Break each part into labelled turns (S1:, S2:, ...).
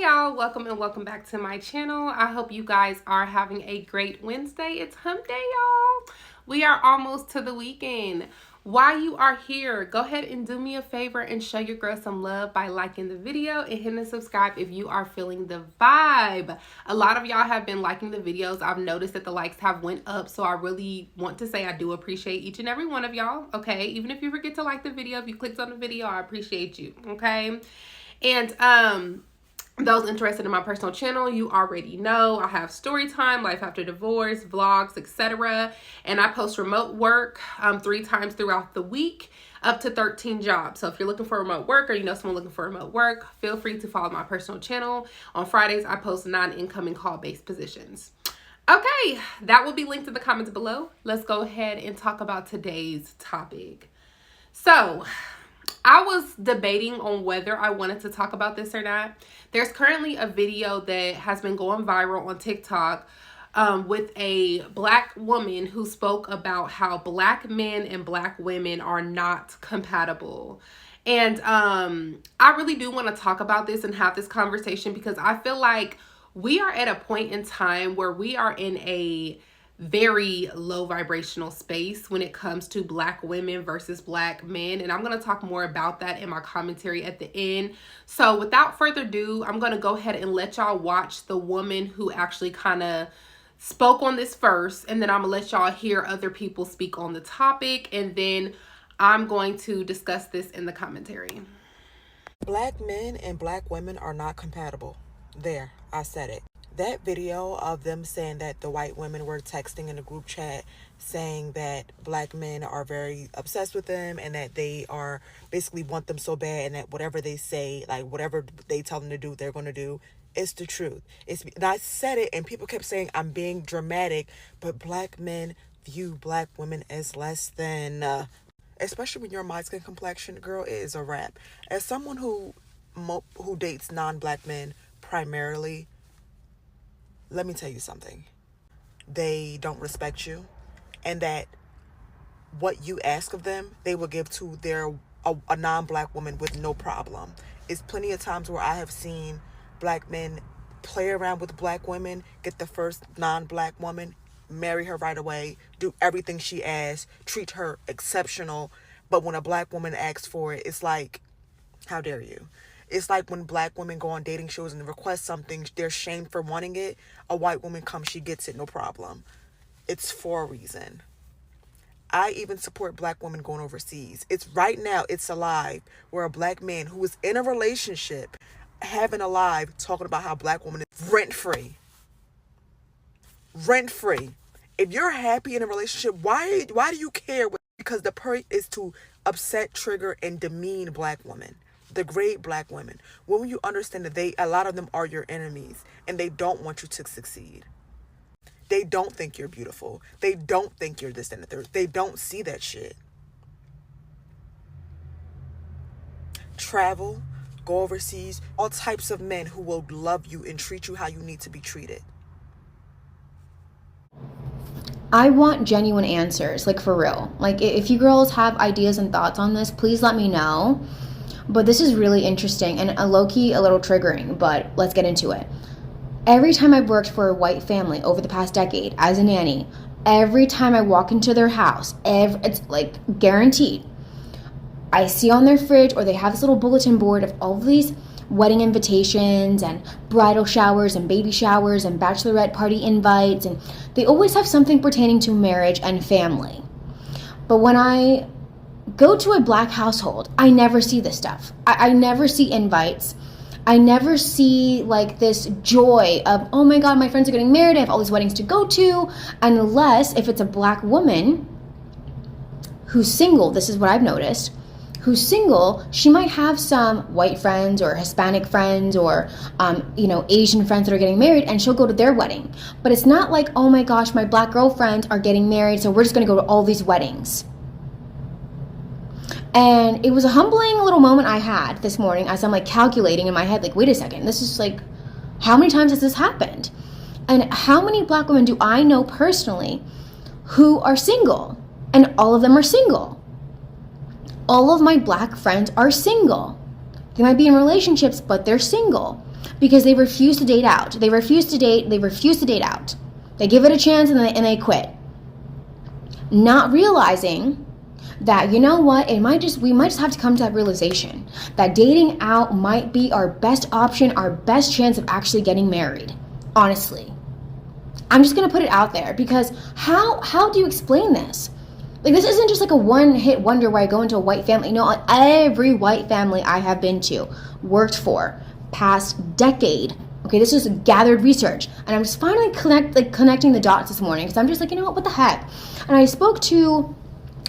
S1: y'all, welcome and welcome back to my channel. I hope you guys are having a great Wednesday. It's hump day, y'all. We are almost to the weekend. While you are here, go ahead and do me a favor and show your girl some love by liking the video and hitting the subscribe if you are feeling the vibe. A lot of y'all have been liking the videos. I've noticed that the likes have went up, so I really want to say I do appreciate each and every one of y'all, okay? Even if you forget to like the video, if you clicked on the video, I appreciate you, okay? And those interested in my personal channel, you already know I have story time, life after divorce, vlogs, etc. And I post remote work 3 times throughout the week, up to 13 jobs. So if you're looking for remote work or you know someone looking for remote work, feel free to follow my personal channel. On Fridays, I post non-incoming call-based positions. Okay, that will be linked in the comments below. Let's go ahead and talk about today's topic. So I was debating on whether I wanted to talk about this or not. There's currently a video that has been going viral on TikTok with a black woman who spoke about how black men and black women are not compatible. And I really do want to talk about this and have this conversation because I feel like we are at a point in time where we are in a very low vibrational space when it comes to black women versus black men, and I'm going to talk more about that in my commentary at the end. So without further ado, I'm going to go ahead and let y'all watch the woman who actually kind of spoke on this first, and then I'm gonna let y'all hear other people speak on the topic, and then I'm going to discuss this in the commentary.
S2: Black men and black women are not compatible. There, I said it. That video of them saying that the white women were texting in a group chat saying that black men are very obsessed with them and that they are basically want them so bad and that whatever they say, like whatever they tell them to do, they're going to do. It's the truth. And I said it and people kept saying I'm being dramatic, but black men view black women as less than, especially when you're my skin complexion, girl, it is a wrap. As someone who dates non-black men primarily, let me tell you something. They don't respect you, and that what you ask of them, they will give to a non-black woman with no problem. It's plenty of times where I have seen black men play around with black women, get the first non-black woman, marry her right away, do everything she asks, treat her exceptional. But when a black woman asks for it, it's like, how dare you? It's like when black women go on dating shows and request something, they're shamed for wanting it. A white woman comes, she gets it, no problem. It's for a reason. I even support black women going overseas. It's right now, it's alive, where a black man who is in a relationship, having a live, talking about how black woman is rent-free. Rent-free. If you're happy in a relationship, why do you care? Because the point is to upset, trigger, and demean black women. The great black women. When you understand that a lot of them are your enemies and they don't want you to succeed. They don't think you're beautiful. They don't think you're this and the third. They don't see that shit. Travel, go overseas, all types of men who will love you and treat you how you need to be treated.
S3: I want genuine answers, like for real. Like if you girls have ideas and thoughts on this, please let me know. But this is really interesting and low-key a little triggering, but let's get into it. Every time I've worked for a white family over the past decade as a nanny, every time I walk into their house, it's like guaranteed. I see on their fridge, or they have this little bulletin board of all of these wedding invitations and bridal showers and baby showers and bachelorette party invites, and they always have something pertaining to marriage and family. But when I go to a black household, I never see this stuff. I never see invites. I never see like this joy of, oh my God, my friends are getting married, I have all these weddings to go to, unless if it's a black woman who's single, this is what I've noticed, who's single, she might have some white friends or Hispanic friends or, Asian friends that are getting married, and she'll go to their wedding. But it's not like, oh my gosh, my black girlfriends are getting married, so we're just gonna go to all these weddings. And it was a humbling little moment I had this morning as I'm like calculating in my head, like, wait a second, this is like, how many times has this happened? And how many black women do I know personally who are single? And all of them are single. All of my black friends are single. They might be in relationships, but they're single. because they refuse to date out. They refuse to date. They refuse to date out. They give it a chance and they quit. Not realizing that, you know what, we might just have to come to that realization that dating out might be our best option, our best chance of actually getting married. Honestly. I'm just going to put it out there, because how do you explain this? Like, this isn't just like a one-hit wonder where I go into a white family. No, like every white family I have been to, worked for, past decade. Okay, this is gathered research. And I'm just finally connecting the dots this morning, because I'm just like, you know what the heck? And I spoke to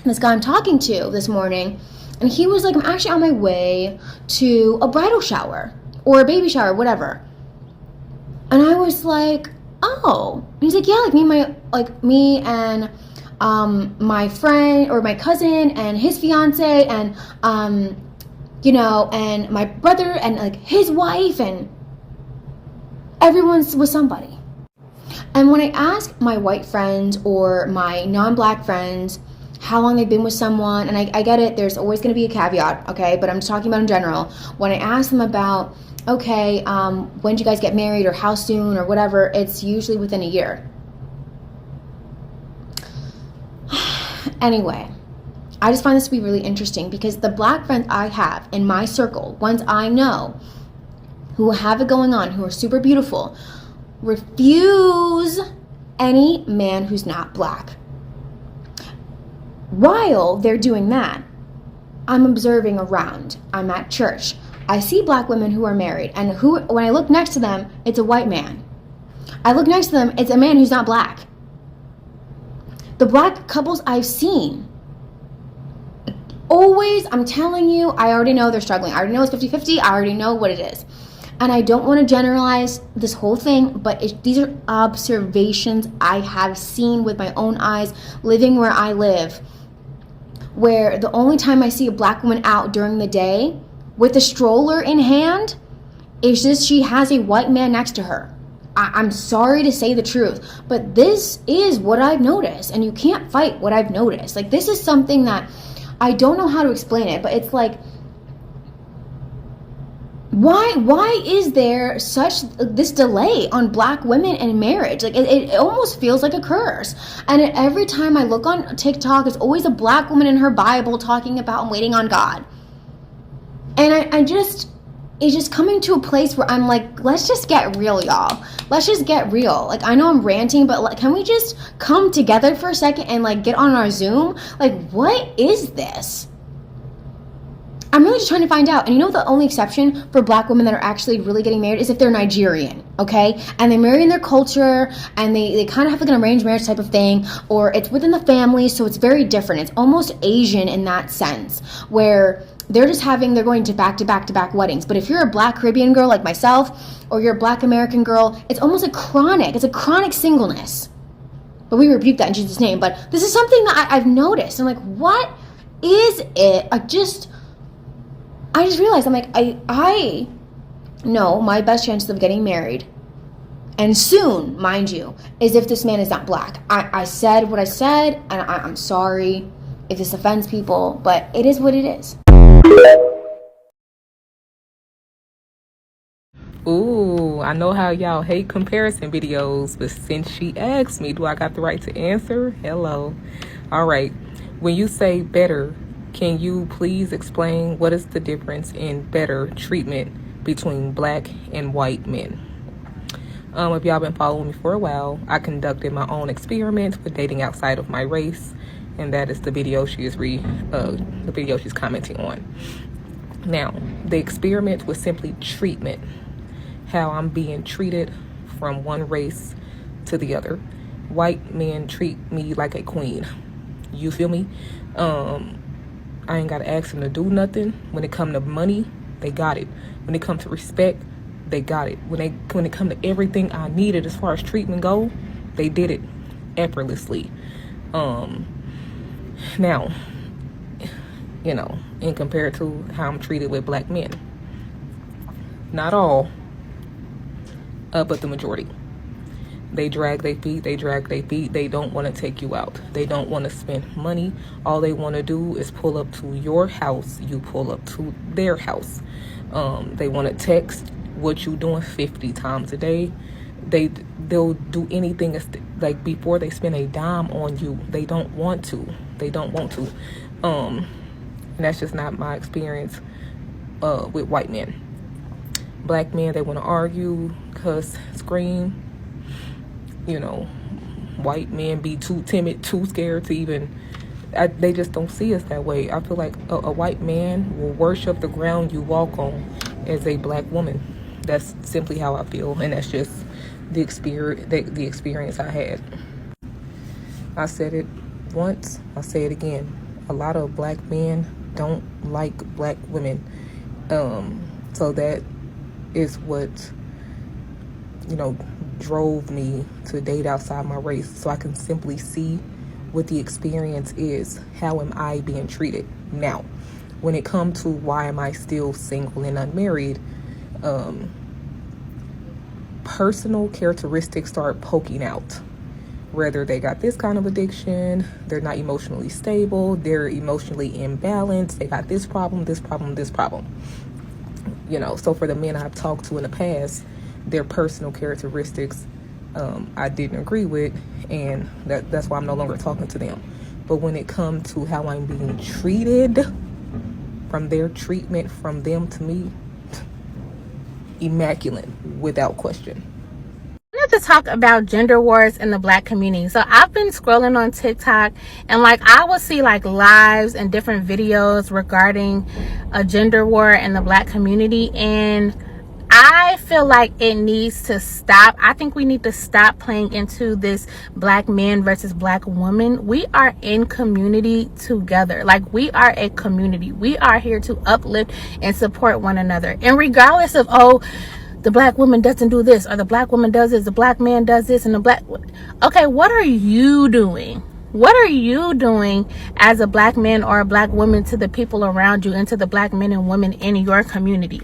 S3: this guy I'm talking to this morning, and he was like, I'm actually on my way to a bridal shower or a baby shower, whatever. And I was like, oh. And he's like, yeah, me and my friend or my cousin and his fiance and and my brother and like his wife, and everyone's with somebody. And when I ask my white friends or my non-black friends how long they've been with someone, and I get it, there's always going to be a caveat, okay, but I'm just talking about in general. When I ask them about, okay, when did you guys get married or how soon or whatever, it's usually within a year. Anyway, I just find this to be really interesting, because the black friends I have in my circle, ones I know who have it going on, who are super beautiful, refuse any man who's not black. While they're doing that, I'm observing around. I'm at church. I see black women who are married, and when I look next to them, it's a white man. I look next to them, it's a man who's not black. The black couples I've seen, always, I'm telling you, I already know they're struggling. I already know it's 50-50. I already know what it is. And I don't want to generalize this whole thing, but these are observations I have seen with my own eyes, living where I live, where the only time I see a black woman out during the day with a stroller in hand is just she has a white man next to her. I'm sorry to say the truth, but this is what I've noticed, and you can't fight what I've noticed. Like, this is something that I don't know how to explain it, but it's like, why is there such this delay on black women and marriage? Like, it almost feels like a curse. And every time I look on TikTok, it's always a black woman in her Bible talking about waiting on God. And it's just coming to a place where I'm like, let's just get real, y'all. Let's just get real. Like, I know I'm ranting, but like, can we just come together for a second and like get on our Zoom? Like, what is this? I'm really just trying to find out. And you know, the only exception for black women that are actually really getting married is if they're Nigerian, okay? And they marry in their culture, and they kind of have like an arranged marriage type of thing, or it's within the family, so it's very different. It's almost Asian in that sense, where they're going to back weddings. But if you're a black Caribbean girl like myself, or you're a black American girl, it's almost it's a chronic singleness. But we rebuke that in Jesus' name. But this is something that I've noticed. I'm like, what is it? I just realized, I'm like, I know my best chances of getting married, and soon, mind you, is if this man is not black. I said what I said, and I'm sorry if this offends people, but it is what it is.
S4: Ooh, I know how y'all hate comparison videos, but since she asked me, do I got the right to answer? Hello. All right. When you say better, can you please explain what is the difference in better treatment between black and white men? If y'all been following me for a while, I conducted my own experiment with dating outside of my race, and that is the video she's commenting on. Now, the experiment was simply treatment, how I'm being treated from one race to the other. White men treat me like a queen. You feel me? I ain't gotta ask them to do nothing. When it come to money, they got it. When it comes to respect, they got it. When it come to everything I needed as far as treatment go, they did it effortlessly. Now, in compared to how I'm treated with black men, not all, but the majority. They drag their feet. They don't want to take you out. They don't want to spend money. All they want to do is pull up to your house. You pull up to their house. They want to text what you doing 50 times a day. They'll do anything like before they spend a dime on you. They don't want to. And that's just not my experience with white men. Black men, they want to argue, cuss, scream. You know, white men be too timid, too scared to even. They just don't see us that way. I feel like a white man will worship the ground you walk on as a black woman. That's simply how I feel, and that's just the experience I had. I said it once, I'll say it again. A lot of black men don't like black women. So that is what, drove me to date outside my race, so I can simply see what the experience is. How am I being treated? Now, when it comes to why am I still single and unmarried, personal characteristics start poking out. Whether they got this kind of addiction, they're not emotionally stable, they're emotionally imbalanced, they got this problem. So for the men I've talked to in the past, their personal characteristics I didn't agree with, and that's why I'm no longer talking to them. But when it comes to how I'm being treated, from their treatment from them to me, immaculate, without question.
S5: I wanted to talk about gender wars in the black community. So I've been scrolling on TikTok, and I will see lives and different videos regarding a gender war in the black community, and I feel like it needs to stop. I think we need to stop playing into this black man versus black woman. We are in community together. We are a community. We are here to uplift and support one another. And regardless of, the black woman doesn't do this, or the black woman does this, the black man does this, and okay, what are you doing? What are you doing as a black man or a black woman to the people around you and to the black men and women in your community?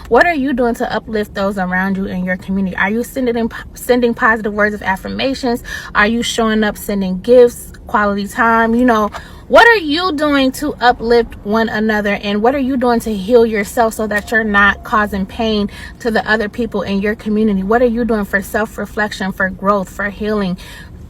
S5: What are you doing to uplift those around you in your community? Are you sending positive words of affirmations? Are you showing up, sending gifts, quality time? What are you doing to uplift one another? And what are you doing to heal yourself so that you're not causing pain to the other people in your community? What are you doing for self-reflection, for growth, for healing?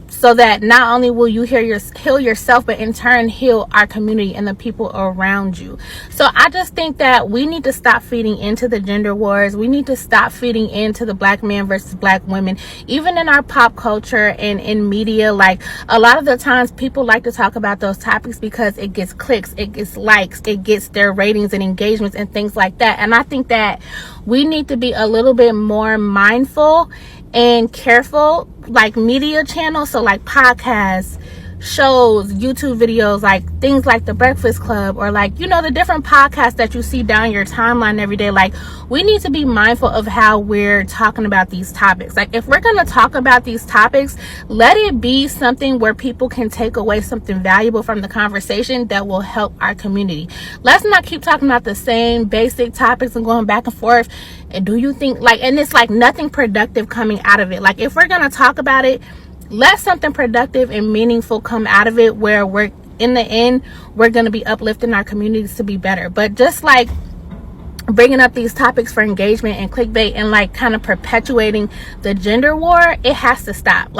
S5: So that not only will you heal yourself, but in turn heal our community and the people around you. So I just think that we need to stop feeding into the gender wars. We need to stop feeding into the black man versus black women. Even in our pop culture and in media, a lot of the times people like to talk about those topics because it gets clicks, it gets likes, it gets their ratings and engagements and things like that. And I think that we need to be a little bit more mindful and careful, media channels, so podcasts, shows, YouTube videos, things like The Breakfast Club, or the different podcasts that you see down your timeline every day. We need to be mindful of how we're talking about these topics. If we're going to talk about these topics, let it be something where people can take away something valuable from the conversation that will help our community. Let's not keep talking about the same basic topics and going back and forth. And do you think and it's nothing productive coming out of it. If we're going to talk about it, let something productive and meaningful come out of it, where we're in the end, we're going to be uplifting our communities to be better. But just bringing up these topics for engagement and clickbait and kind of perpetuating the gender war, it has to stop.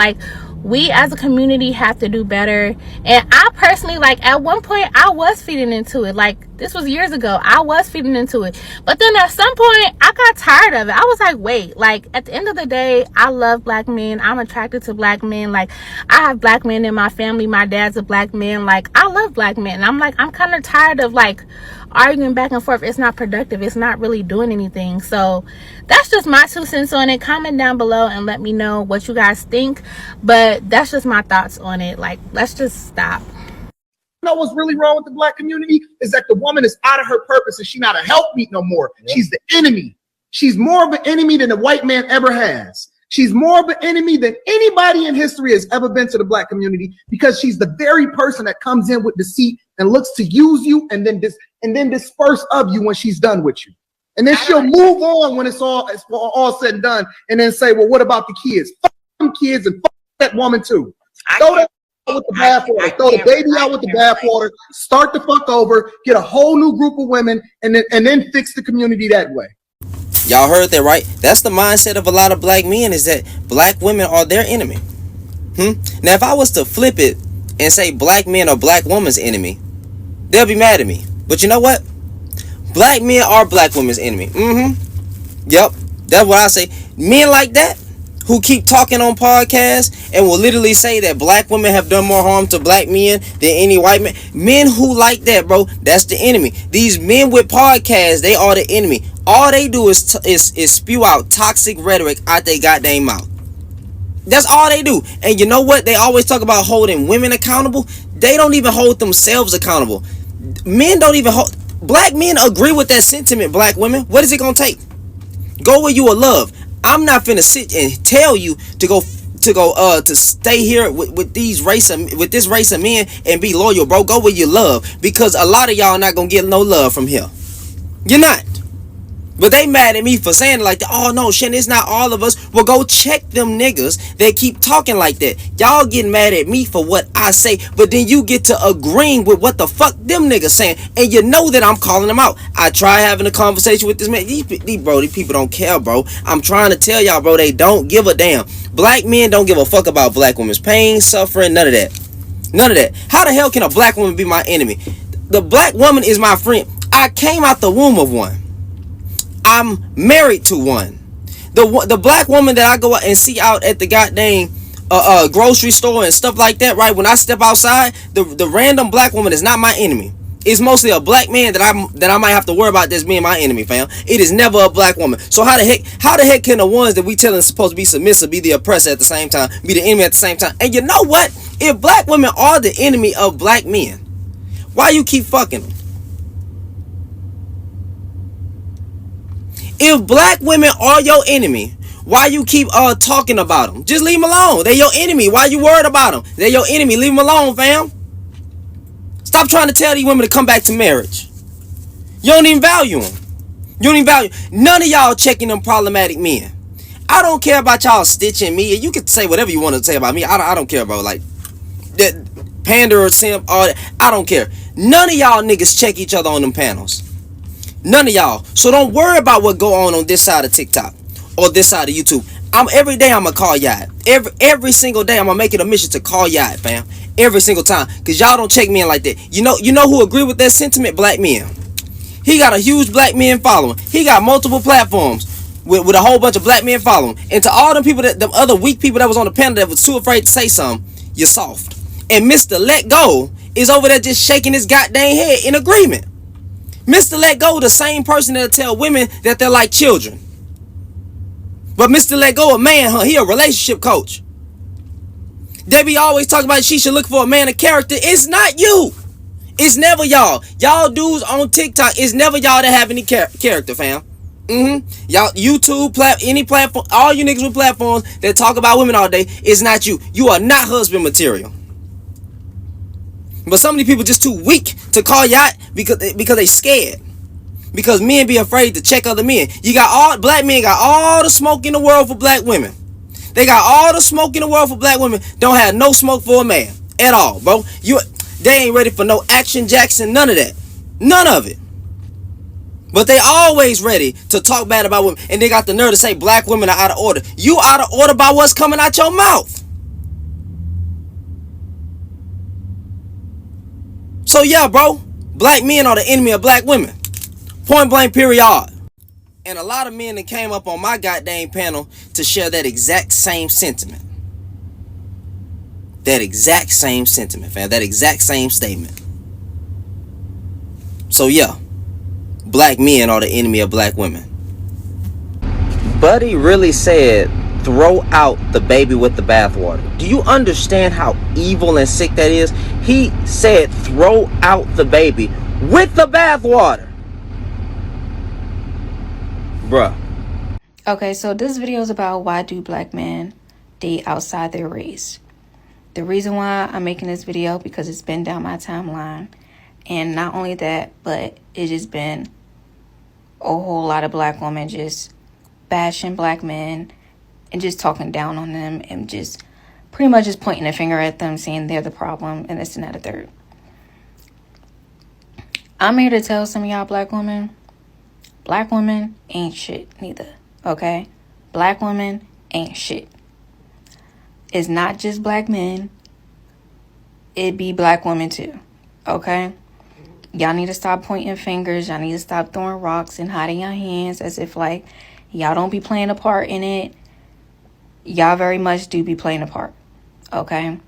S5: We as a community have to do better. And I personally, at one point, I was feeding into it. This was years ago. I was feeding into it. But then at some point, I got tired of it. I was wait, at the end of the day, I love black men. I'm attracted to black men. I have black men in my family. My dad's a black man. I love black men. And I'm kind of tired of arguing back and forth. It's not productive. It's not really doing anything. So that's just my 2 cents on it. Comment down below and let me know what you guys think. But that's just my thoughts on it. Let's just stop.
S6: What's really wrong with the black community is that the woman is out of her purpose and she's not a helpmeet no more. Yeah. She's the enemy. She's more of an enemy than the white man ever has. She's more of an enemy than anybody in history has ever been to the black community, because she's the very person that comes in with deceit and looks to use you and then disperse of you when she's done with you. And then she'll move on when it's all said and done, and then say, well, what about the kids? Fuck them kids and fuck that woman too. Throw that with the bathwater. Throw the baby out with the bathwater. Start the fuck over. Get a whole new group of women, and then fix the community that way.
S7: Y'all heard that right? That's the mindset of a lot of black men, is that black women are their enemy. Now, if I was to flip it and say black men are black women's enemy, they'll be mad at me. But you know what? Black men are black women's enemy. Yep. That's what I say. Men like that, who keep talking on podcasts and will literally say that black women have done more harm to black men than any white man. Men who like that, bro, that's the enemy. These men with podcasts, they are the enemy. All they do is spew out toxic rhetoric out their goddamn mouth. That's all they do. And you know what? They always talk about holding women accountable. They don't even hold themselves accountable. Men don't even hold. Black men agree with that sentiment, black women. What is it gonna take? Go where you are loved. I'm not finna sit and tell you to stay here with this race of men and be loyal, bro. Go where you love, because a lot of y'all not gonna get no love from here. You're not. But they mad at me for saying like that. Oh no, Shannon, it's not all of us. Well, go check them niggas that keep talking like that. Y'all getting mad at me for what I say, but then you get to agreeing with what the fuck them niggas saying, and you know that I'm calling them out. I try having a conversation with this man. These people don't care, bro. I'm trying to tell y'all, bro, they don't give a damn. Black men don't give a fuck about black women's pain, suffering, none of that. None of that. How the hell can a black woman be my enemy? The black woman is my friend. I came out the womb of one. I'm married to one. The black woman that I go out and see out at the goddamn grocery store and stuff like that, right? When I step outside, the random black woman is not my enemy. It's mostly a black man that I might have to worry about that's being my enemy, fam. It is never a black woman. So how the heck can the ones that we telling supposed to be submissive be the oppressor at the same time, be the enemy at the same time? And you know what? If black women are the enemy of black men, why you keep fucking them? If black women are your enemy, why you keep talking about them? Just leave them alone. They're your enemy. Why you worried about them? They're your enemy. Leave them alone, fam. Stop trying to tell these women to come back to marriage. You don't even value them. You don't even value. None of y'all checking them problematic men. I don't care about y'all stitching me. You can say whatever you want to say about me. I don't care, bro. Like that pander or simp, all that. I don't care. None of y'all niggas check each other on them panels. None of y'all. So don't worry about what go on this side of TikTok or this side of YouTube. Every day I'm gonna call y'all. Every single day I'm gonna make it a mission to call y'all, fam. Every single time, cause y'all don't check men like that. You know who agree with that sentiment? Black men. He got a huge black men following. He got multiple platforms with a whole bunch of black men following. And to all them people, the other weak people that was on the panel that was too afraid to say something, you're soft. And Mr. Let Go is over there just shaking his goddamn head in agreement. Mr. Let Go, the same person that'll tell women that they're like children. But Mr. Let Go, a man, he a relationship coach. They be always talking about she should look for a man of character. It's not you. It's never y'all. Y'all dudes on TikTok, it's never y'all that have any character, fam. Y'all, YouTube, any platform, all you niggas with platforms that talk about women all day, it's not you. You are not husband material. But so many people just too weak to call y'all because they scared. Because men be afraid to check other men. Black men got all the smoke in the world for black women. They got all the smoke in the world for black women. Don't have no smoke for a man at all, bro. They ain't ready for no Action Jackson, none of that. None of it. But they always ready to talk bad about women. And they got the nerve to say black women are out of order. You out of order by what's coming out your mouth. So yeah, bro, black men are the enemy of black women. Point blank, period. And a lot of men that came up on my goddamn panel to share that exact same sentiment. That exact same sentiment, fam. That exact same statement. So yeah, black men are the enemy of black women. Buddy really said, throw out the baby with the bathwater. Do you understand how evil and sick that is? He said, throw out the baby with the bathwater. Bruh.
S3: Okay, so this video is about why do black men date outside their race. The reason why I'm making this video, because it's been down my timeline. And not only that, but it's just been a whole lot of black women just bashing black men and just talking down on them and just pretty much just pointing a finger at them, saying they're the problem and this and that, a third. I'm here to tell some of y'all black Black women ain't shit neither, okay? Black women ain't shit. It's not just black men. It be black women too, okay? Y'all need to stop pointing fingers. Y'all need to stop throwing rocks and hiding your hands as if like y'all don't be playing a part in it. Y'all very much do be playing a part, okay?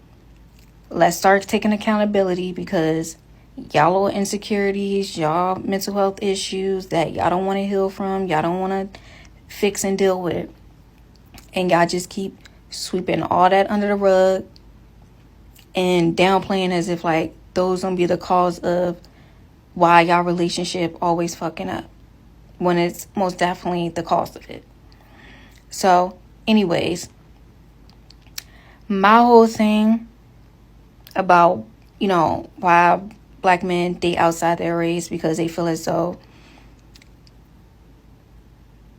S3: Let's start taking accountability because y'all little insecurities, y'all mental health issues that y'all don't want to heal from, y'all don't want to fix and deal with, and y'all just keep sweeping all that under the rug and downplaying as if like those gonna be the cause of why y'all relationship always fucking up, when it's most definitely the cause of it. So anyways, my whole thing about, you know, why black men date outside their race, because they feel as though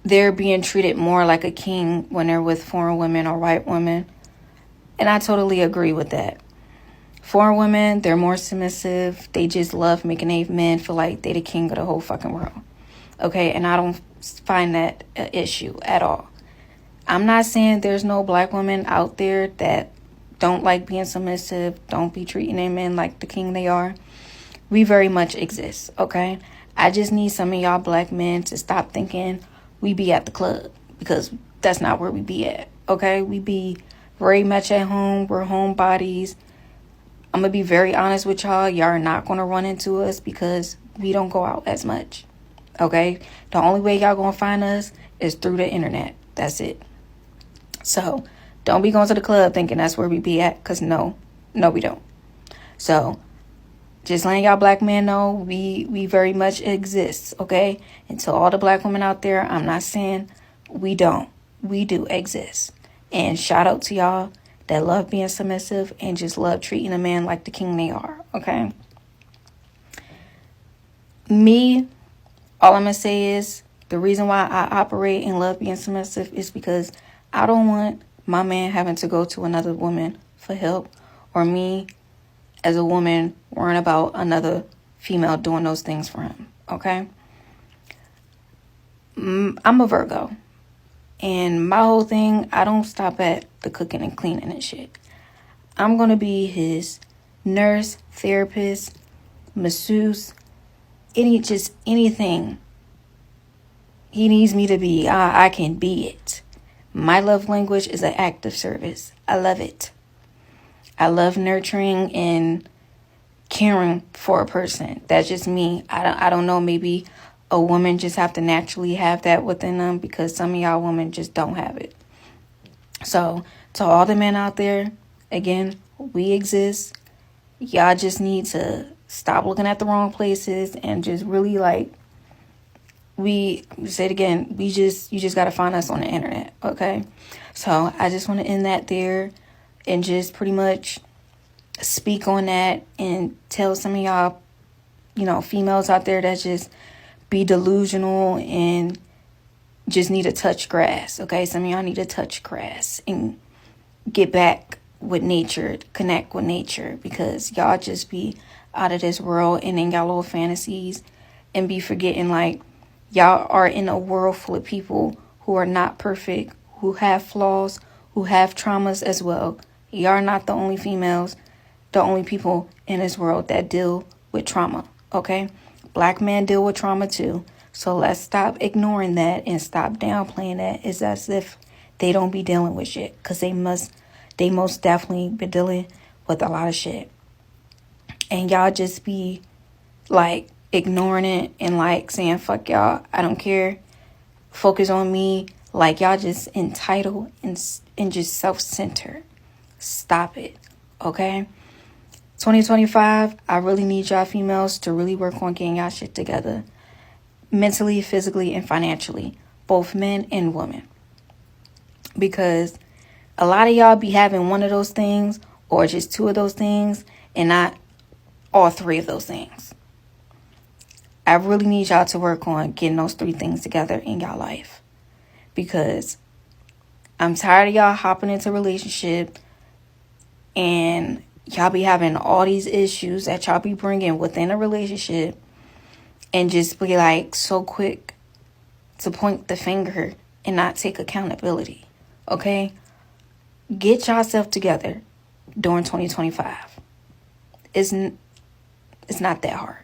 S3: they're being treated more like a king when they're with foreign women or white women. And I totally agree with that. Foreign women, they're more submissive. They just love making a men feel like they're the king of the whole fucking world. Okay, and I don't find that an issue at all. I'm not saying there's no black women out there that don't like being submissive, don't be treating their men like the king they are. We very much exist, okay? I just need some of y'all black men to stop thinking we be at the club, because that's not where we be at, okay? We be very much at home. We're homebodies. I'm going to be very honest with y'all. Y'all are not going to run into us because we don't go out as much, okay? The only way y'all going to find us is through the internet. That's it. So don't be going to the club thinking that's where we be at, because no, we don't. So just letting y'all black men know we very much exist, okay? And to all the black women out there, I'm not saying we don't. We do exist. And shout out to y'all that love being submissive and just love treating a man like the king they are, okay? Me, all I'm going to say is the reason why I operate and love being submissive is because I don't want my man having to go to another woman for help, or me as a woman worrying about another female doing those things for him, okay? I'm a Virgo. And my whole thing, I don't stop at the cooking and cleaning and shit. I'm going to be his nurse, therapist, masseuse, anything he needs me to be. I can be it. My love language is an act of service. I love it. I love nurturing and caring for a person. That's just me. I don't know, maybe a woman just have to naturally have that within them, because some of y'all women just don't have it. So to all the men out there, again, we exist. Y'all just need to stop looking at the wrong places and just really like, you just got to find us on the internet, okay? So I just want to end that there and just pretty much speak on that and tell some of y'all, females out there that just be delusional and just need to touch grass, okay? Some of y'all need to touch grass and get back with nature, connect with nature, because y'all just be out of this world and in y'all little fantasies and be forgetting like y'all are in a world full of people who are not perfect, who have flaws, who have traumas as well. Y'all are not the only females, the only people in this world that deal with trauma, okay? Black men deal with trauma too. So let's stop ignoring that and stop downplaying that. It's as if they don't be dealing with shit, because they most definitely be dealing with a lot of shit. And y'all just be like ignoring it and like saying, fuck y'all, I don't care. Focus on me. Like y'all just entitled and just self-centered. Stop it, okay? 2025, I really need y'all females to really work on getting y'all shit together. Mentally, physically, and financially. Both men and women. Because a lot of y'all be having one of those things or just two of those things and not all three of those things. I really need y'all to work on getting those three things together in y'all life. Because I'm tired of y'all hopping into a relationship and y'all be having all these issues that y'all be bringing within a relationship and just be like so quick
S8: to point the finger and not take accountability. Okay? Get yourself together during 2025. It's not that hard.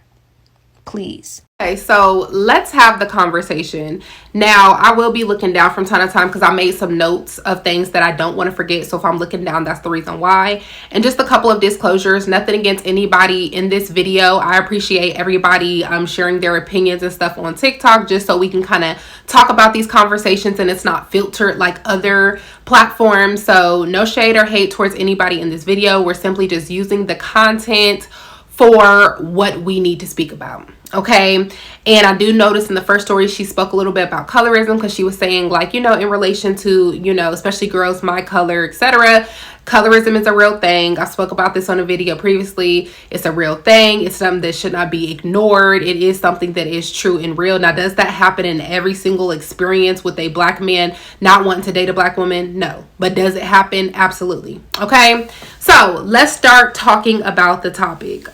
S8: Please.
S1: Okay, so let's have the conversation. Now, I will be looking down from time to time because I made some notes of things that I don't want to forget. So if I'm looking down, that's the reason why. And just a couple of disclosures, nothing against anybody in this video. I appreciate everybody sharing their opinions and stuff on TikTok just so we can kind of talk about these conversations and it's not filtered like other platforms. So no shade or hate towards anybody in this video. We're simply just using the content for what we need to speak about. Okay. And I do notice in the first story, she spoke a little bit about colorism because she was saying like, in relation to, especially girls, my color, etc. Colorism is a real thing. I spoke about this on a video previously. It's a real thing. It's something that should not be ignored. It is something that is true and real. Now, does that happen in every single experience with a black man not wanting to date a black woman? No. But does it happen? Absolutely. Okay. So let's start talking about the topic.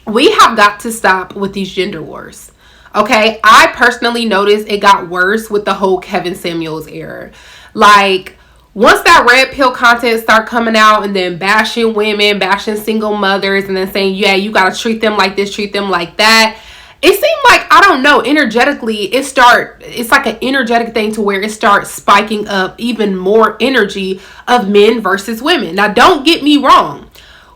S1: We have got to stop with these gender wars. Okay. I personally noticed it got worse with the whole Kevin Samuels era. Like, once that red pill content start coming out and then bashing women, bashing single mothers, and then saying, yeah, you got to treat them like this, treat them like that. It seemed like, I don't know, energetically, it's like an energetic thing to where it starts spiking up even more energy of men versus women. Now, don't get me wrong.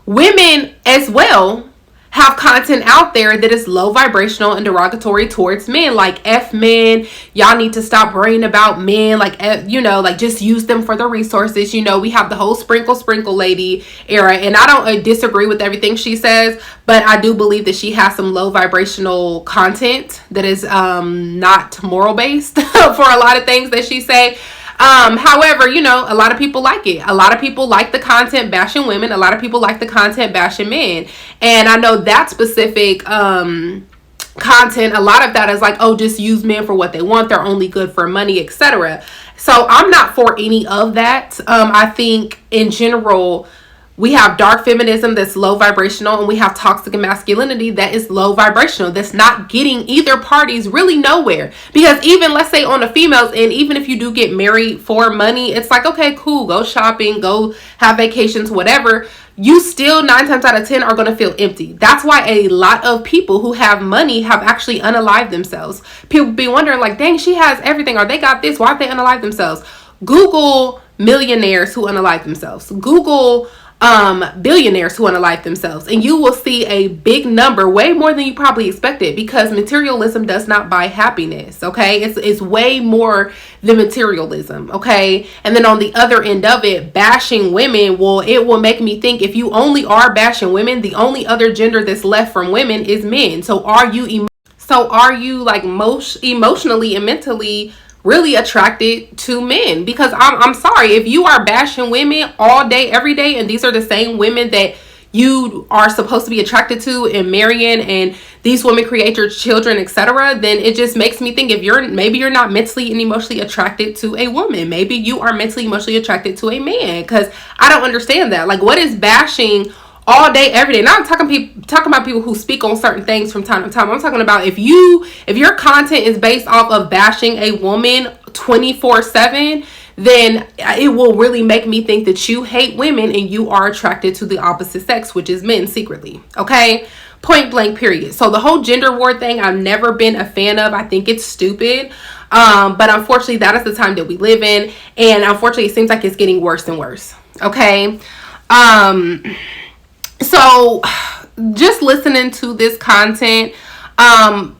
S1: Women as well have content out there that is low vibrational and derogatory towards men, like F men, y'all need to stop worrying about men, like, like just use them for the resources. We have the whole sprinkle lady era, and I don't disagree with everything she says, but I do believe that she has some low vibrational content that is not moral based for a lot of things that she say. However, a lot of people like it. A lot of people like the content bashing women. A lot of people like the content bashing men. And I know that specific content, a lot of that is like, oh, just use men for what they want. They're only good for money, etc. So I'm not for any of that. I think in general, we have dark feminism that's low vibrational, and we have toxic masculinity that is low vibrational, that's not getting either parties really nowhere. Because even, let's say, on the females, and even if you do get married for money, it's like, okay, cool, go shopping, go have vacations, whatever. You still 9 times out of 10 are going to feel empty. That's why a lot of people who have money have actually unalived themselves. People be wondering like, dang, she has everything, or they got this, why'd they unalive themselves? Google millionaires who unalive themselves. Google billionaires who unalive themselves, and you will see a big number, way more than you probably expected, because materialism does not buy happiness. Okay, it's way more than materialism. Okay, and then on the other end of it, bashing women, well, it will make me think, if you only are bashing women, the only other gender that's left from women is men. So are you like most emotionally and mentally really attracted to men? Because I'm sorry, if you are bashing women all day, every day, and these are the same women that you are supposed to be attracted to and marrying, and these women create your children, etc., then it just makes me think, maybe you're not mentally and emotionally attracted to a woman. Maybe you are mentally, emotionally attracted to a man, because I don't understand that. Like, what is bashing all day, every day? Now I'm talking about people who speak on certain things from time to time. I'm talking about if your content is based off of bashing a woman 24/7, then it will really make me think that you hate women and you are attracted to the opposite sex, which is men secretly. Okay, point blank, period. So the whole gender war thing, I've never been a fan of. I think it's stupid. But unfortunately, that is the time that we live in, and unfortunately, it seems like it's getting worse and worse. Okay. So just listening to this content,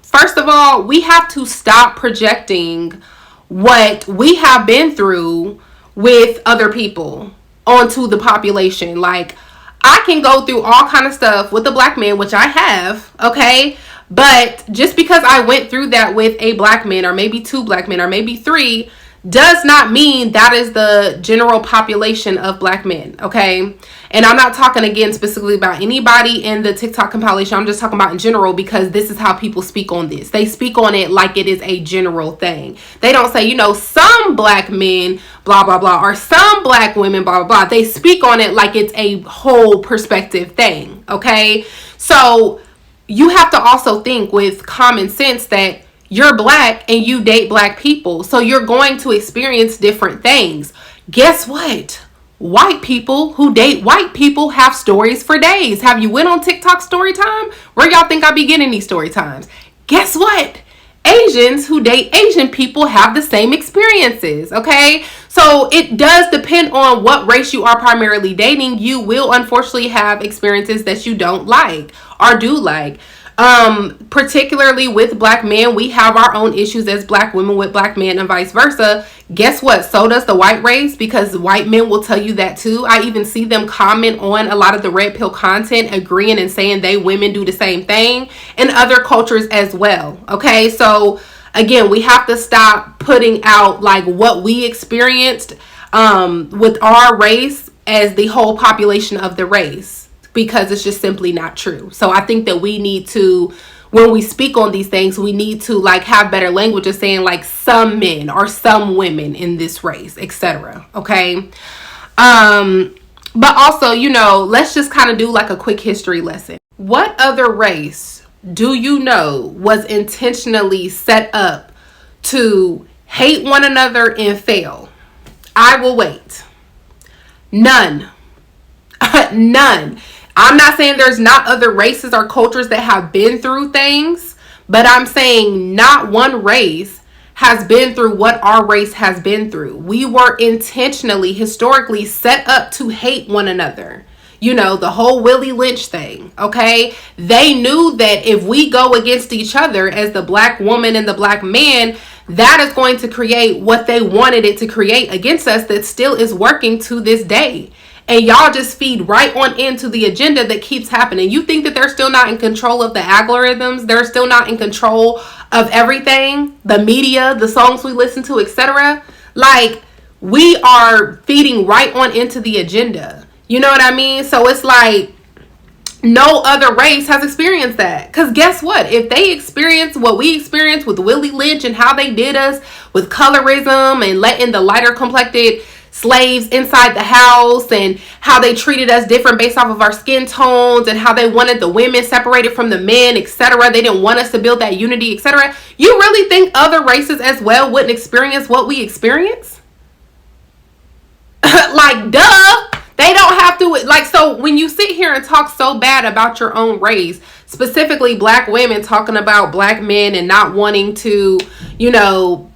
S1: first of all, we have to stop projecting what we have been through with other people onto the population. Like, I can go through all kind of stuff with a black man, which I have, okay? But just because I went through that with a black man, or maybe 2 black men, or maybe 3, does not mean that is the general population of black men, okay? And I'm not talking, again, specifically about anybody in the TikTok compilation. I'm just talking about in general, because this is how people speak on this. They speak on it like it is a general thing. They don't say, some black men, blah, blah, blah, or some black women, blah, blah, blah. They speak on it like it's a whole perspective thing, okay? So you have to also think with common sense that you're black and you date black people, so you're going to experience different things. Guess what? White people who date white people have stories for days. Have you went on TikTok story time? Where y'all think I be getting these story times? Guess what? Asians who date Asian people have the same experiences, okay? So it does depend on what race you are primarily dating. You will unfortunately have experiences that you don't like or do like. Particularly with black men, we have our own issues as black women with black men and vice versa. Guess what? So does the white race, because white men will tell you that too. I even see them comment on a lot of the red pill content, agreeing and saying they women do the same thing in other cultures as well. Okay, so again, we have to stop putting out like what we experienced with our race as the whole population of the race, because it's just simply not true. So I think that we need to, when we speak on these things, we need to like have better language of saying like some men or some women in this race, etc. Okay. But also, you know, let's just kind of do like a quick history lesson. What other race do you know was intentionally set up to hate one another and fail? I will wait. None. None. I'm not saying there's not other races or cultures that have been through things, but I'm saying not one race has been through what our race has been through. We were intentionally, historically set up to hate one another. You know, the whole Willie Lynch thing, okay? They knew that if we go against each other as the black woman and the black man, that is going to create what they wanted it to create against us that still is working to this day. And y'all just feed right on into the agenda that keeps happening. You think that they're still not in control of the algorithms? They're still not in control of everything? The media, the songs we listen to, etc. Like, we are feeding right on into the agenda. You know what I mean? So it's like no other race has experienced that. Because guess what? If they experience what we experienced with Willie Lynch and how they did us with colorism and letting the lighter complected slaves inside the house and how they treated us different based off of our skin tones and how they wanted the women separated from the men, etc. They didn't want us to build that unity, etc. You really think other races as well wouldn't experience what we experience? Like, duh. They don't have to, like, so when you sit here and talk so bad about your own race, specifically black women talking about black men and not wanting to, you know,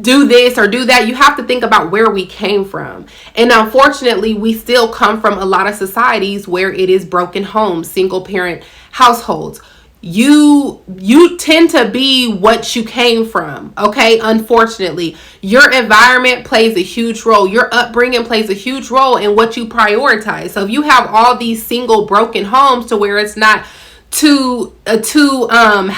S1: do this or do that, you have to think about where we came from. And unfortunately, we still come from a lot of societies where it is broken homes, single parent households. You tend to be what you came from, okay? Unfortunately, your environment plays a huge role. Your upbringing plays a huge role in what you prioritize. So if you have all these single broken homes to where it's not two parent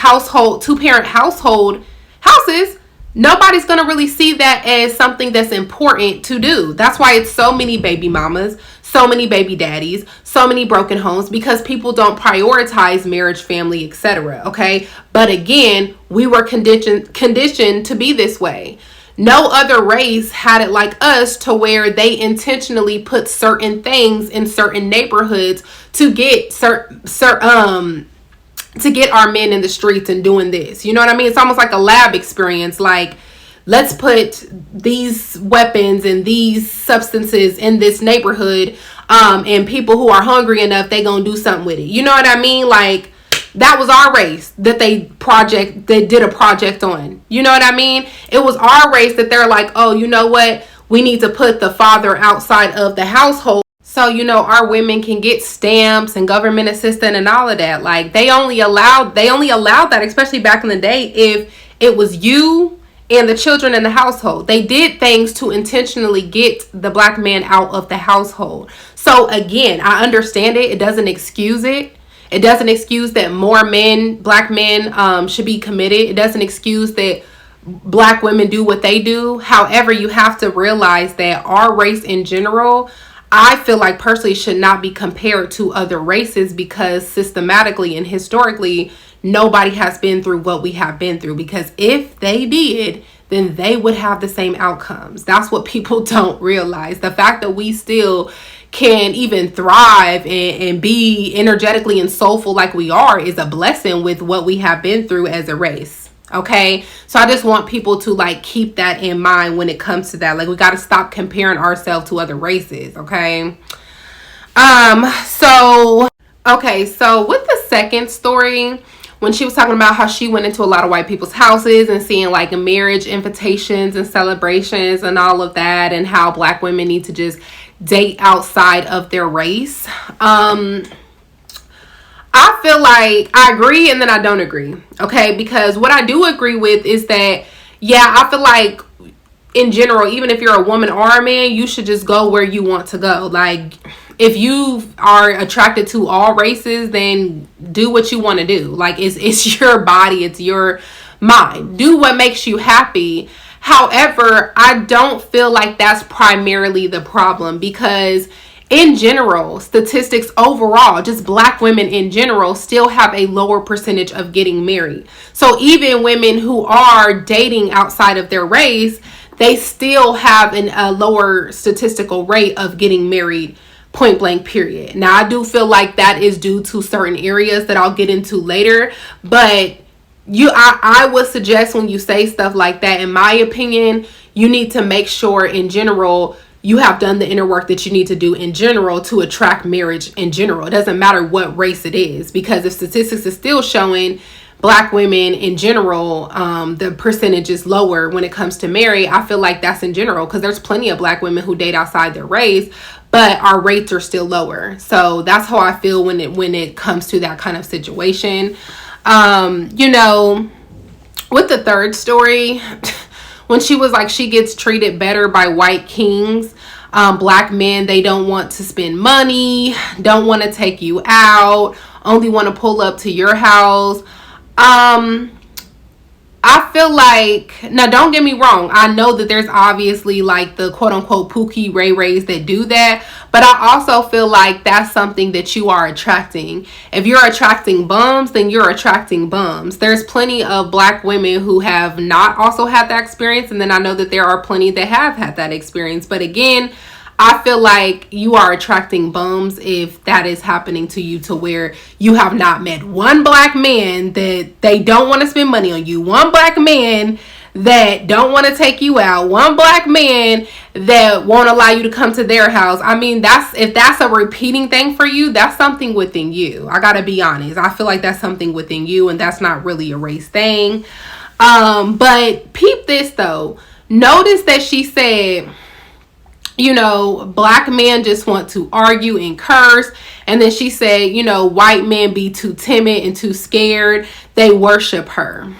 S1: household houses, nobody's going to really see that as something that's important to do. That's why it's so many baby mamas, so many baby daddies, so many broken homes, because people don't prioritize marriage, family, etc. Okay? But again, we were conditioned to be this way. No other race had it like us to where they intentionally put certain things in certain neighborhoods to get to get our men in the streets and doing this. You know what I mean? It's almost like a lab experience. Like, let's put these weapons and these substances in this neighborhood, and people who are hungry enough, they gonna do something with it. You know what I mean? Like, that was our race that they did a project on. You know what I mean? It was our race that they're like, oh, you know what? We need to put the father outside of the household. So, you know, our women can get stamps and government assistance and all of that. Like, they only allowed that, especially back in the day, if it was you and the children in the household. They did things to intentionally get the black man out of the household. So again, I understand it. It doesn't excuse it. It doesn't excuse that more black men should be committed. It doesn't excuse that black women do what they do. However, you have to realize that our race in general, I feel like personally, should not be compared to other races, because systematically and historically, nobody has been through what we have been through. Because if they did, then they would have the same outcomes. That's what people don't realize. The fact that we still can even thrive and be energetically and soulful like we are is a blessing with what we have been through as a race. Okay, so I just want people to like keep that in mind when it comes to that. Like, we got to stop comparing ourselves to other races. Okay. So with the second story, when she was talking about how she went into a lot of white people's houses and seeing like marriage invitations and celebrations and all of that, and how black women need to just date outside of their race. I feel like I agree and then I don't agree. Okay, because what I do agree with is that, yeah, I feel like in general, even if you're a woman or a man, you should just go where you want to go. Like, if you are attracted to all races, then do what you want to do. Like, it's your body, it's your mind. Do what makes you happy. However, I don't feel like that's primarily the problem, because in general, statistics overall, just black women in general still have a lower percentage of getting married. So even women who are dating outside of their race, they still have a lower statistical rate of getting married, point blank, period. Now, I do feel like that is due to certain areas that I'll get into later, but I would suggest, when you say stuff like that, in my opinion, you need to make sure in general you have done the inner work that you need to do in general to attract marriage in general. It doesn't matter what race it is, because if statistics is still showing black women in general, the percentage is lower when it comes to marry, I feel like that's in general, because there's plenty of black women who date outside their race, but our rates are still lower. So that's how I feel when it comes to that kind of situation. With the third story, when she was like, she gets treated better by white kings. Black men, they don't want to spend money, don't want to take you out, only want to pull up to your house. I feel like, now don't get me wrong, I know that there's obviously like the quote unquote Pookie Ray Rays that do that, but I also feel like that's something that you are attracting. If you're attracting bums, then you're attracting bums. There's plenty of black women who have not also had that experience, and then I know that there are plenty that have had that experience, but again, I feel like you are attracting bums if that is happening to you, to where you have not met one black man that they don't want to spend money on you, one black man that don't want to take you out, one black man that won't allow you to come to their house. I mean, if that's a repeating thing for you, that's something within you. I gotta be honest. I feel like that's something within you, and that's not really a race thing. But peep this though. Notice that she said, black men just want to argue and curse. And then she said, white men be too timid and too scared. They worship her.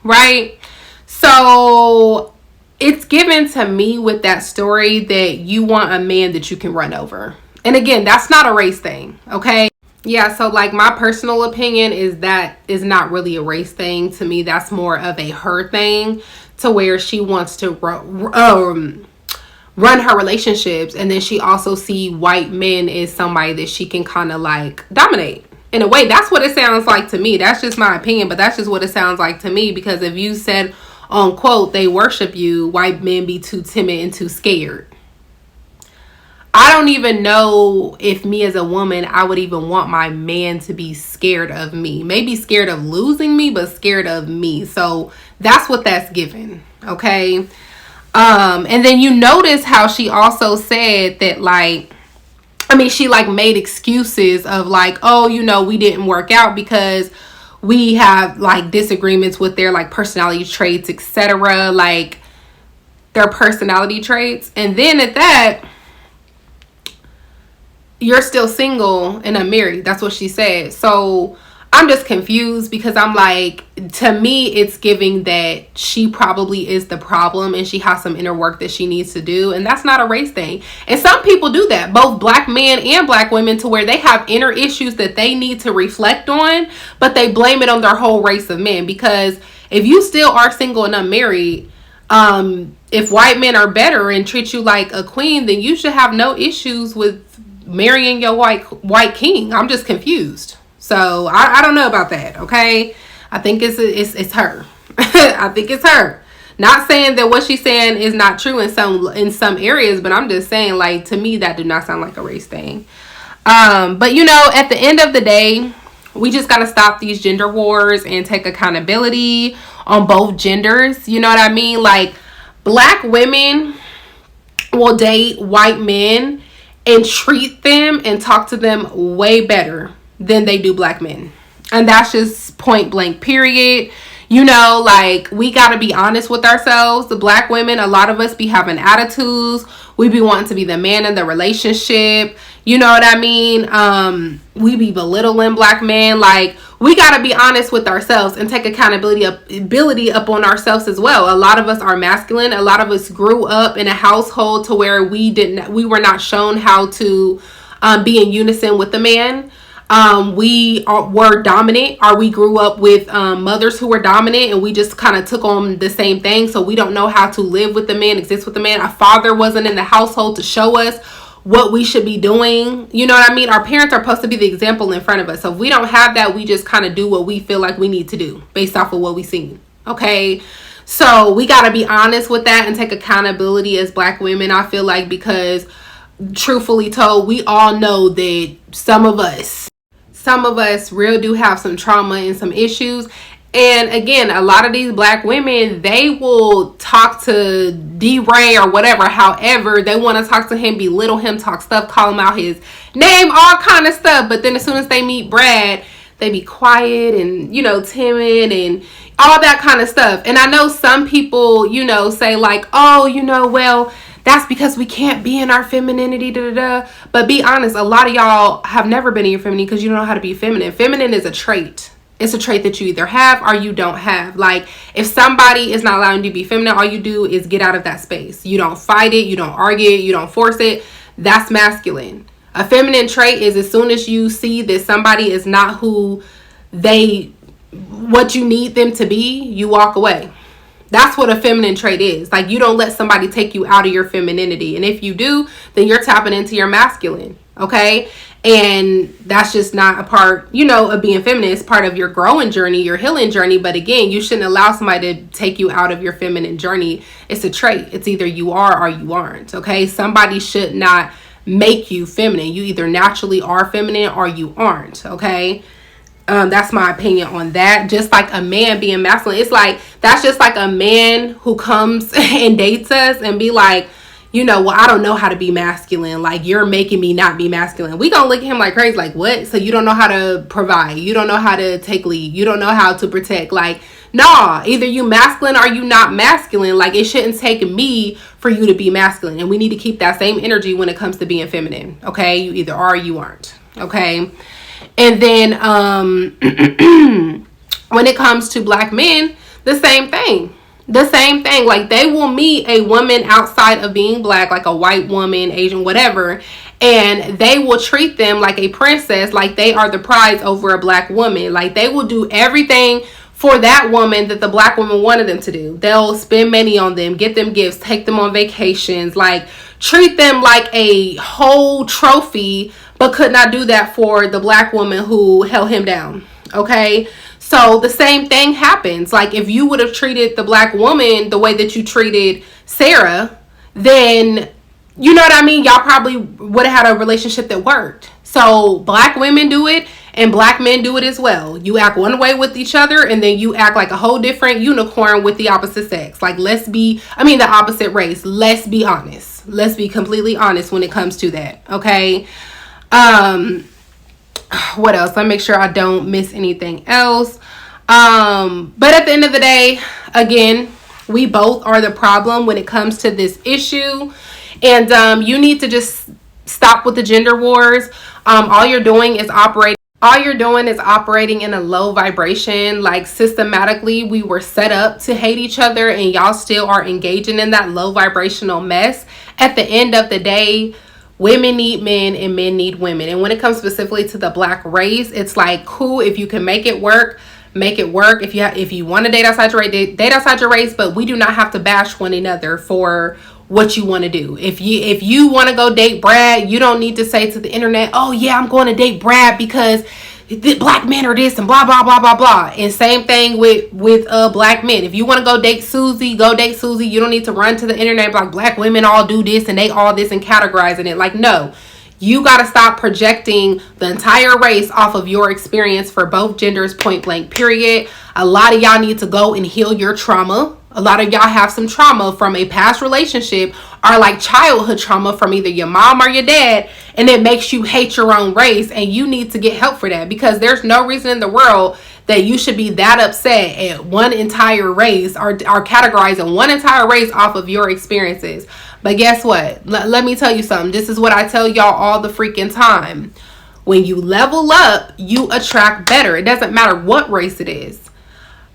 S1: Right? So it's given to me with that story that you want a man that you can run over. And again, that's not a race thing. Okay? Yeah, so like my personal opinion is that is not really a race thing. To me, that's more of a her thing, to where she wants to run her relationships, and then she also see white men as somebody that she can kind of like dominate. In a way, that's what it sounds like to me. That's just my opinion, but that's just what it sounds like to me, because if you said on quote, they worship you, white men be too timid and too scared. I don't even know if me as a woman, I would even want my man to be scared of me. Maybe scared of losing me, but scared of me. So that's what that's given. Okay. And then you notice how she also said that, like, she like made excuses of like, oh, we didn't work out because we have like disagreements with their like personality traits, etc. Like their personality traits. And then at that, you're still single and unmarried. That's what she said. So I'm just confused, because I'm like, to me, it's giving that she probably is the problem and she has some inner work that she needs to do. And that's not a race thing. And some people do that, both black men and black women, to where they have inner issues that they need to reflect on, but they blame it on their whole race of men. Because if you still are single and unmarried, if white men are better and treat you like a queen, then you should have no issues with marrying your white king. I'm just confused. So I don't know about that. Okay. I think it's her. I think it's her. Not saying that what she's saying is not true in some areas, but I'm just saying, like, to me, that do not sound like a race thing. But at the end of the day, We just got to stop these gender wars and take accountability on both genders. You know what I mean? Like, black women will date white men and treat them and talk to them way better than they do black men. And that's just point blank, period. You know, like, we got to be honest with ourselves. The black women, a lot of us be having attitudes. We be wanting to be the man in the relationship. You know what I mean? We be belittling black men. Like, we got to be honest with ourselves and take accountability up on ourselves as well. A lot of us are masculine. A lot of us grew up in a household to where we were not shown how to be in unison with the man. Were dominant, or we grew up with mothers who were dominant, and we just kind of took on the same thing. So we don't know how to live with the man, exist with the man. Our father wasn't in the household to show us what we should be doing. You know what I mean? Our parents are supposed to be the example in front of us. So if we don't have that, we just kind of do what we feel like we need to do based off of what we seen. Okay. So we got to be honest with that and take accountability as black women. I feel like, because truthfully told, we all know that some of us real do have some trauma and some issues. And again, a lot of these black women, they will talk to D-Ray or whatever. However, they want to talk to him, belittle him, talk stuff, call him out his name, all kind of stuff. But then as soon as they meet Brad, they be quiet and, you know, timid and all that kind of stuff. And I know some people, you know, say like, oh, you know, well, that's because we can't be in our femininity, But be honest, a lot of y'all have never been in your femininity because you don't know how to be feminine. Feminine is a trait. It's a trait that you either have or you don't have. Like, if somebody is not allowing you to be feminine, all you do is get out of that space. You don't fight it. You don't argue it. You don't force it. That's masculine. A feminine trait is as soon as you see that somebody is not what you need them to be, you walk away. That's what a feminine trait is. Like, you don't let somebody take you out of your femininity. And if you do, then you're tapping into your masculine. Okay. And that's just not a part, you know, of being feminine. It's part of your growing journey, your healing journey. But again, you shouldn't allow somebody to take you out of your feminine journey. It's a trait. It's either you are or you aren't. Okay. Somebody should not make you feminine. You either naturally are feminine or you aren't. Okay. That's my opinion on that. Just like a man being masculine, it's like, that's just like a man who comes and dates us and be like, you know, well, I don't know how to be masculine. Like, you're making me not be masculine. We gonna look at him like crazy. Like, what? So you don't know how to provide. You don't know how to take lead. You don't know how to protect. Like, nah, either you masculine or you not masculine. Like, it shouldn't take me for you to be masculine. And we need to keep that same energy when it comes to being feminine. Okay. You either are or you aren't. Okay. And then when it comes to black men, the same thing. Like, they will meet a woman outside of being black, like a white woman, Asian, whatever, and they will treat them like a princess, like they are the prize over a black woman. Like, they will do everything for that woman that the black woman wanted them to do. They'll spend money on them, get them gifts, take them on vacations, like, treat them like a whole trophy, but could not do that for the black woman who held him down. Okay. So the same thing happens. Like, if you would have treated the black woman the way that you treated Sarah, then, you know what I mean? Y'all probably would have had a relationship that worked. So black women do it and black men do it as well. You act one way with each other and then you act like a whole different unicorn with the opposite sex. Like, the opposite race. Let's be honest. Let's be completely honest when it comes to that. Okay. What else? Let me make sure I don't miss anything else. But at the end of the day, again, we both are the problem when it comes to this issue. And you need to just stop with the gender wars. All you're doing is operating in a low vibration. Like, systematically, we were set up to hate each other and y'all still are engaging in that low vibrational mess. At the end of the day, women need men and men need women. And when it comes specifically to the black race, it's like, cool, if you can make it work, make it work. If you want to date outside your race, date outside your race, but we do not have to bash one another for what you want to do. If you want to go date Brad, you don't need to say to the internet, oh yeah, I'm going to date Brad because the black men are this and blah blah blah blah blah. And same thing with black men. If you want to go date Susie, go date Susie. You don't need to run to the internet like black women all do this and they all this and categorizing it. Like, no, You got to stop projecting the entire race off of your experience for both genders, point blank, period. A lot of y'all need to go and heal your trauma. A lot of y'all have some trauma from a past relationship or like childhood trauma from either your mom or your dad, and it makes you hate your own race, and you need to get help for that, because there's no reason in the world that you should be that upset at one entire race or categorizing one entire race off of your experiences. But guess what? Let me tell you something. This is what I tell y'all all the freaking time. When you level up, you attract better. It doesn't matter what race it is.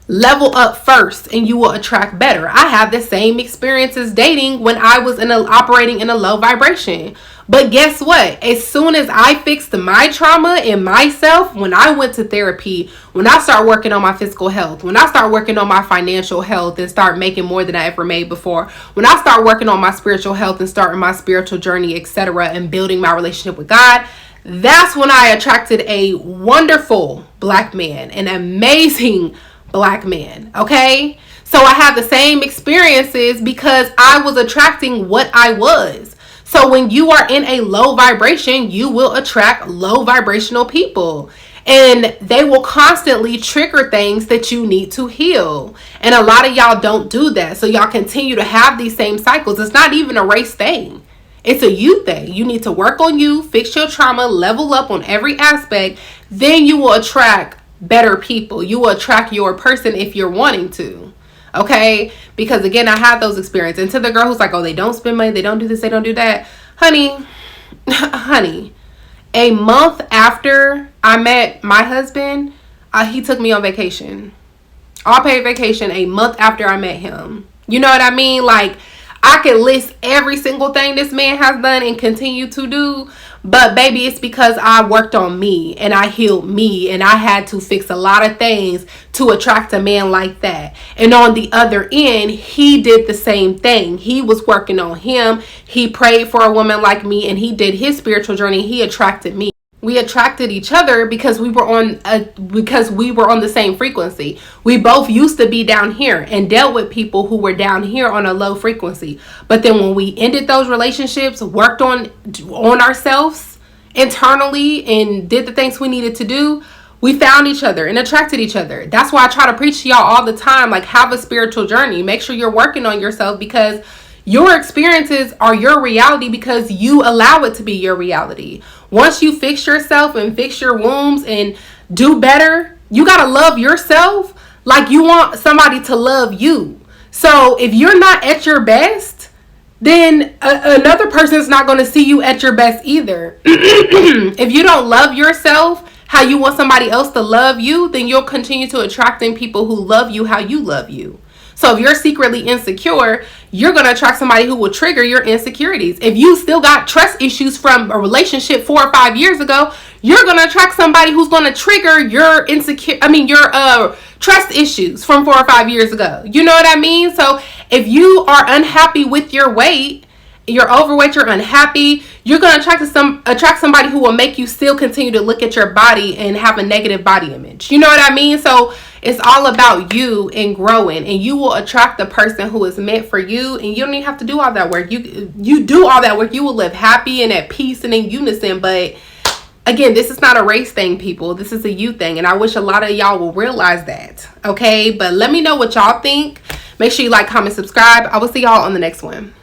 S1: Level up first and you will attract better. I have the same experiences dating when I was operating in a low vibration. But guess what? As soon as I fixed my trauma in myself, when I went to therapy, when I started working on my physical health, when I started working on my financial health and start making more than I ever made before, when I start working on my spiritual health and starting my spiritual journey, etc., and building my relationship with God, that's when I attracted a wonderful black man, an amazing black man. Okay, so I have the same experiences because I was attracting what I was. So when you are in a low vibration, you will attract low vibrational people, and they will constantly trigger things that you need to heal. And a lot of y'all don't do that, so y'all continue to have these same cycles. It's not even a race thing. It's a you thing. You need to work on you, fix your trauma, level up on every aspect. Then you will attract better people. You will attract your person if you're wanting to. Okay? Because again, I have those experiences. And to the girl who's like, oh, they don't spend money, they don't do this, they don't do that. Honey, a month after I met my husband, he took me on vacation. All paid vacation a month after I met him. You know what I mean? Like, I could list every single thing this man has done and continue to do, but baby, it's because I worked on me and I healed me, and I had to fix a lot of things to attract a man like that. And on the other end, he did the same thing. He was working on him. He prayed for a woman like me, and he did his spiritual journey. He attracted me. We attracted each other because we were on the same frequency. We both used to be down here and dealt with people who were down here on a low frequency. But then when we ended those relationships, worked on ourselves internally and did the things we needed to do, we found each other and attracted each other. That's why I try to preach to y'all all the time, like, have a spiritual journey. Make sure you're working on yourself, because your experiences are your reality because you allow it to be your reality. Once you fix yourself and fix your wounds and do better, you got to love yourself like you want somebody to love you. So if you're not at your best, then another person's not going to see you at your best either. If you don't love yourself how you want somebody else to love you, then you'll continue to attract in people who love you how you love you. So if you're secretly insecure, you're going to attract somebody who will trigger your insecurities. If you still got trust issues from a relationship 4 or 5 years ago, you're going to attract somebody who's going to trigger your trust issues from 4 or 5 years ago. You know what I mean? So if you are unhappy with your weight, you're overweight, you're unhappy, you're going to attract somebody who will make you still continue to look at your body and have a negative body image. You know what I mean? So it's all about you and growing, and you will attract the person who is meant for you, and you don't even have to do all that work. You do all that work, you will live happy and at peace and in unison. But again, this is not a race thing, people. This is a you thing, and I wish a lot of y'all will realize that. Okay, but let me know what y'all think. Make sure you like, comment, subscribe. I will see y'all on the next one.